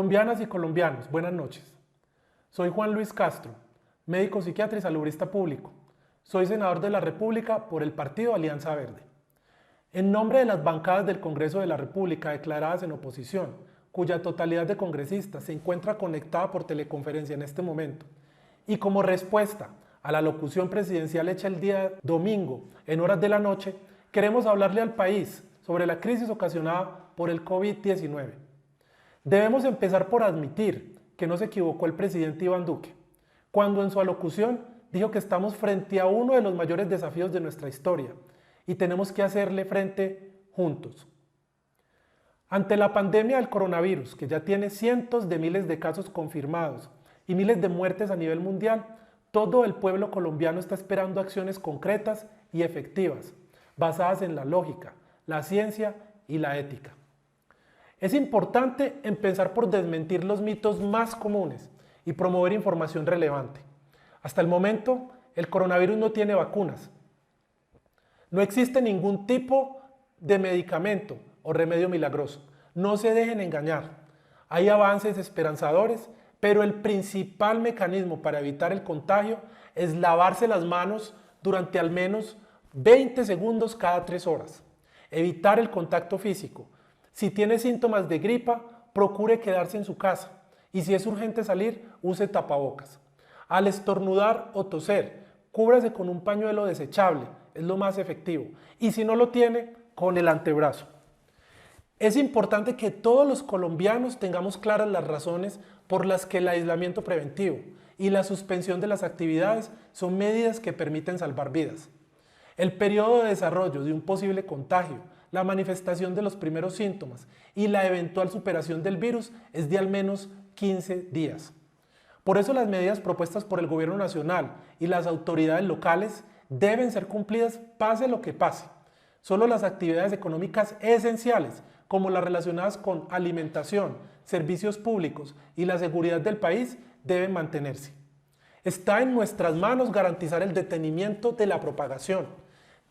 Colombianas y colombianos, buenas noches. Soy Juan Luis Castro, médico psiquiatra y salubrista público. Soy senador de la República por el partido Alianza Verde. En nombre de las bancadas del Congreso de la República declaradas en oposición, cuya totalidad de congresistas se encuentra conectada por teleconferencia en este momento, y como respuesta a la locución presidencial hecha el día domingo en horas de la noche, queremos hablarle al país sobre la crisis ocasionada por el COVID-19. Debemos empezar por admitir que no se equivocó el presidente Iván Duque, cuando en su alocución dijo que estamos frente a uno de los mayores desafíos de nuestra historia y tenemos que hacerle frente juntos. Ante la pandemia del coronavirus, que ya tiene cientos de miles de casos confirmados y miles de muertes a nivel mundial, todo el pueblo colombiano está esperando acciones concretas y efectivas, basadas en la lógica, la ciencia y la ética. Es importante empezar por desmentir los mitos más comunes y promover información relevante. Hasta el momento, el coronavirus no tiene vacunas. No existe ningún tipo de medicamento o remedio milagroso. No se dejen engañar. Hay avances esperanzadores, pero el principal mecanismo para evitar el contagio es lavarse las manos durante al menos 20 segundos cada 3 horas. Evitar el contacto físico. Si tiene síntomas de gripa, procure quedarse en su casa. Y si es urgente salir, use tapabocas. Al estornudar o toser, cúbrase con un pañuelo desechable, es lo más efectivo. Y si no lo tiene, con el antebrazo. Es importante que todos los colombianos tengamos claras las razones por las que el aislamiento preventivo y la suspensión de las actividades son medidas que permiten salvar vidas. El periodo de desarrollo de un posible contagio, la manifestación de los primeros síntomas y la eventual superación del virus es de al menos 15 días. Por eso las medidas propuestas por el gobierno nacional y las autoridades locales deben ser cumplidas pase lo que pase. Solo las actividades económicas esenciales, como las relacionadas con alimentación, servicios públicos y la seguridad del país, deben mantenerse. Está en nuestras manos garantizar el detenimiento de la propagación.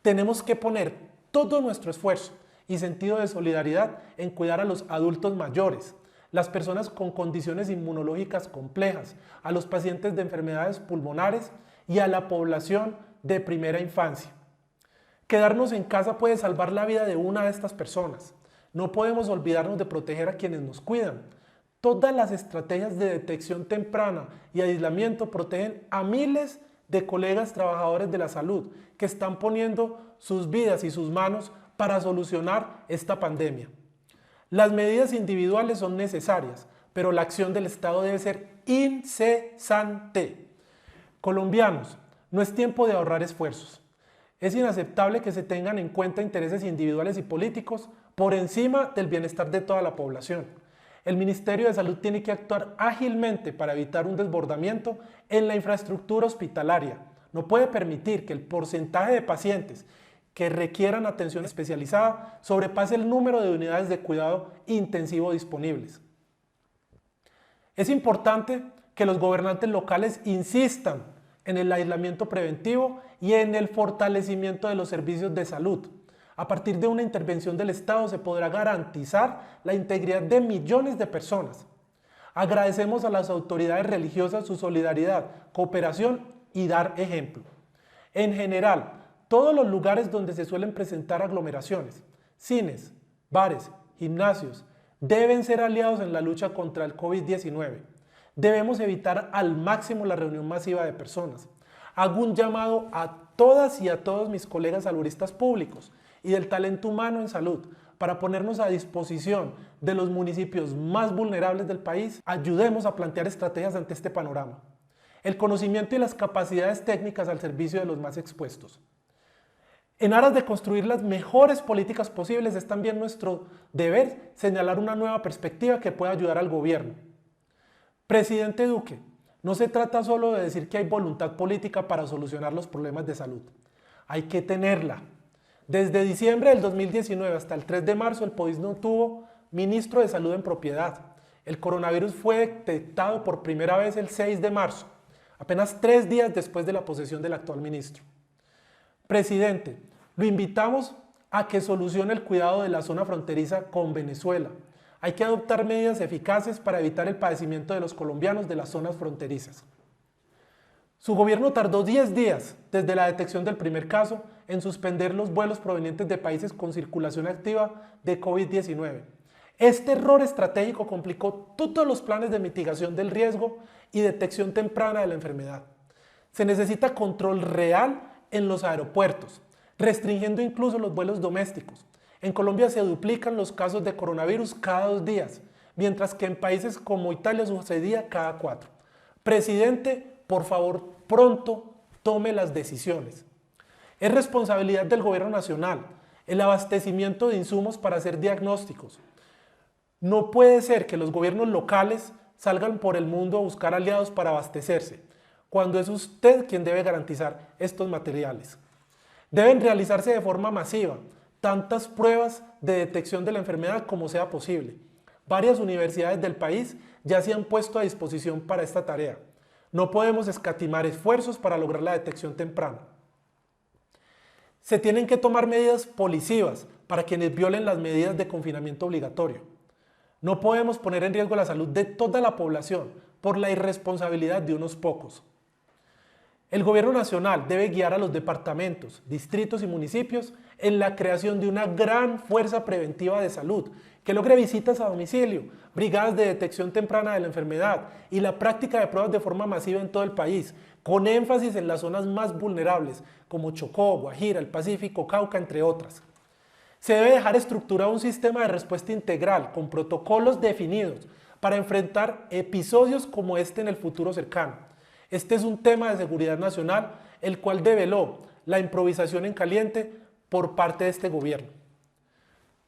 Tenemos que poner todo nuestro esfuerzo y sentido de solidaridad en cuidar a los adultos mayores, las personas con condiciones inmunológicas complejas, a los pacientes de enfermedades pulmonares y a la población de primera infancia. Quedarnos en casa puede salvar la vida de una de estas personas. No podemos olvidarnos de proteger a quienes nos cuidan. Todas las estrategias de detección temprana y aislamiento protegen a miles de colegas trabajadores de la salud que están poniendo sus vidas y sus manos para solucionar esta pandemia. Las medidas individuales son necesarias, pero la acción del Estado debe ser incesante. Colombianos, no es tiempo de ahorrar esfuerzos. Es inaceptable que se tengan en cuenta intereses individuales y políticos por encima del bienestar de toda la población. El Ministerio de Salud tiene que actuar ágilmente para evitar un desbordamiento en la infraestructura hospitalaria. No puede permitir que el porcentaje de pacientes que requieran atención especializada sobrepase el número de unidades de cuidado intensivo disponibles. Es importante que los gobernantes locales insistan en el aislamiento preventivo y en el fortalecimiento de los servicios de salud. A partir de una intervención del Estado se podrá garantizar la integridad de millones de personas. Agradecemos a las autoridades religiosas su solidaridad, cooperación y dar ejemplo. En general, todos los lugares donde se suelen presentar aglomeraciones, cines, bares, gimnasios, deben ser aliados en la lucha contra el COVID-19. Debemos evitar al máximo la reunión masiva de personas. Hago un llamado a todas y a todos mis colegas saluristas públicos y del talento humano en salud para ponernos a disposición de los municipios más vulnerables del país. Ayudemos a plantear estrategias ante este panorama. El conocimiento y las capacidades técnicas al servicio de los más expuestos. En aras de construir las mejores políticas posibles, es también nuestro deber señalar una nueva perspectiva que pueda ayudar al gobierno. Presidente Duque, no se trata solo de decir que hay voluntad política para solucionar los problemas de salud. Hay que tenerla. Desde diciembre del 2019 hasta el 3 de marzo, el país no tuvo ministro de salud en propiedad. El coronavirus fue detectado por primera vez el 6 de marzo, apenas 3 días después de la posesión del actual ministro. Presidente, lo invitamos a que solucione el cuidado de la zona fronteriza con Venezuela, Hay que adoptar medidas eficaces para evitar el padecimiento de los colombianos de las zonas fronterizas. Su gobierno tardó 10 días desde la detección del primer caso en suspender los vuelos provenientes de países con circulación activa de COVID-19. Este error estratégico complicó todos los planes de mitigación del riesgo y detección temprana de la enfermedad. Se necesita control real en los aeropuertos, restringiendo incluso los vuelos domésticos. En Colombia se duplican los casos de coronavirus cada 2 días, mientras que en países como Italia sucedía cada 4. Presidente, por favor, pronto tome las decisiones. Es responsabilidad del gobierno nacional el abastecimiento de insumos para hacer diagnósticos. No puede ser que los gobiernos locales salgan por el mundo a buscar aliados para abastecerse, cuando es usted quien debe garantizar estos materiales. Deben realizarse de forma masiva tantas pruebas de detección de la enfermedad como sea posible. Varias universidades del país ya se han puesto a disposición para esta tarea. No podemos escatimar esfuerzos para lograr la detección temprana. Se tienen que tomar medidas policivas para quienes violen las medidas de confinamiento obligatorio. No podemos poner en riesgo la salud de toda la población por la irresponsabilidad de unos pocos. El gobierno nacional debe guiar a los departamentos, distritos y municipios en la creación de una gran fuerza preventiva de salud que logre visitas a domicilio, brigadas de detección temprana de la enfermedad y la práctica de pruebas de forma masiva en todo el país, con énfasis en las zonas más vulnerables como Chocó, Guajira, el Pacífico, Cauca, entre otras. Se debe dejar estructurado un sistema de respuesta integral con protocolos definidos para enfrentar episodios como este en el futuro cercano. Este es un tema de seguridad nacional, el cual develó la improvisación en caliente por parte de este gobierno.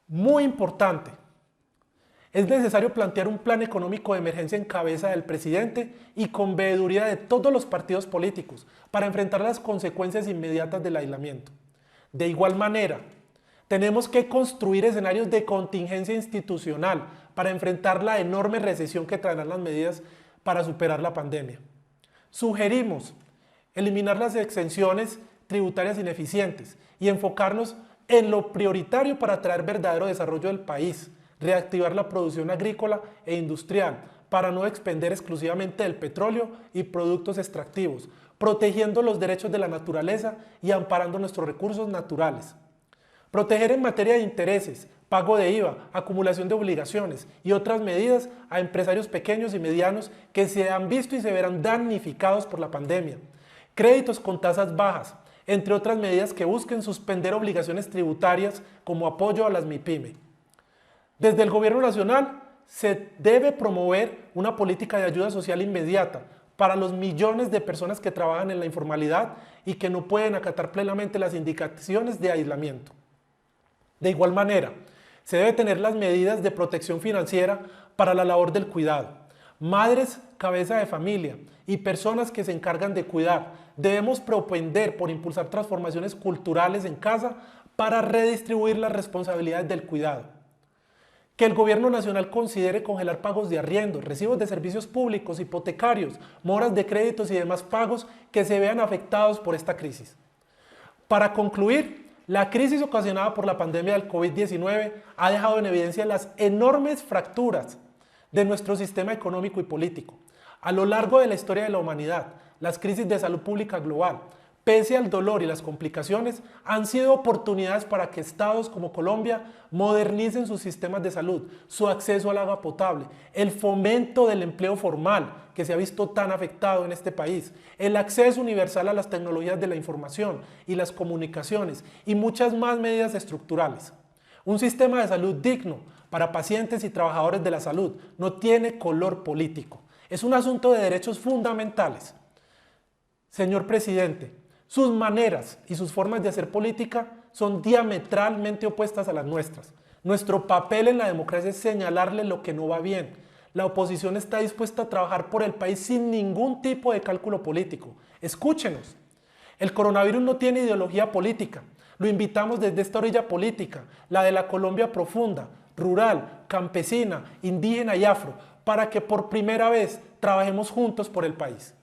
Muy importante, es necesario plantear un plan económico de emergencia en cabeza del presidente y con veeduría de todos los partidos políticos para enfrentar las consecuencias inmediatas del aislamiento. De igual manera, tenemos que construir escenarios de contingencia institucional para enfrentar la enorme recesión que traerán las medidas para superar la pandemia. Sugerimos eliminar las exenciones tributarias ineficientes y enfocarnos en lo prioritario para traer verdadero desarrollo del país, reactivar la producción agrícola e industrial para no depender exclusivamente del petróleo y productos extractivos, protegiendo los derechos de la naturaleza y amparando nuestros recursos naturales. Proteger en materia de intereses, pago de IVA, acumulación de obligaciones y otras medidas a empresarios pequeños y medianos que se han visto y se verán damnificados por la pandemia. Créditos con tasas bajas, entre otras medidas que busquen suspender obligaciones tributarias como apoyo a las MIPYME. Desde el gobierno nacional se debe promover una política de ayuda social inmediata para los millones de personas que trabajan en la informalidad y que no pueden acatar plenamente las indicaciones de aislamiento. De igual manera, se debe tener las medidas de protección financiera para la labor del cuidado. Madres, cabeza de familia y personas que se encargan de cuidar, debemos propender por impulsar transformaciones culturales en casa para redistribuir las responsabilidades del cuidado. Que el gobierno nacional considere congelar pagos de arriendo, recibos de servicios públicos, hipotecarios, moras de créditos y demás pagos que se vean afectados por esta crisis. Para concluir, la crisis ocasionada por la pandemia del COVID-19 ha dejado en evidencia las enormes fracturas de nuestro sistema económico y político. A lo largo de la historia de la humanidad, las crisis de salud pública global, pese al dolor y las complicaciones, han sido oportunidades para que estados como Colombia modernicen sus sistemas de salud, su acceso al agua potable, el fomento del empleo formal, que se ha visto tan afectado en este país, el acceso universal a las tecnologías de la información y las comunicaciones y muchas más medidas estructurales. Un sistema de salud digno para pacientes y trabajadores de la salud no tiene color político, es un asunto de derechos fundamentales. Señor presidente, sus maneras y sus formas de hacer política son diametralmente opuestas a las nuestras. Nuestro papel en la democracia es señalarle lo que no va bien. La oposición está dispuesta a trabajar por el país sin ningún tipo de cálculo político. Escúchenos. El coronavirus no tiene ideología política. Lo invitamos desde esta orilla política, la de la Colombia profunda, rural, campesina, indígena y afro, para que por primera vez trabajemos juntos por el país.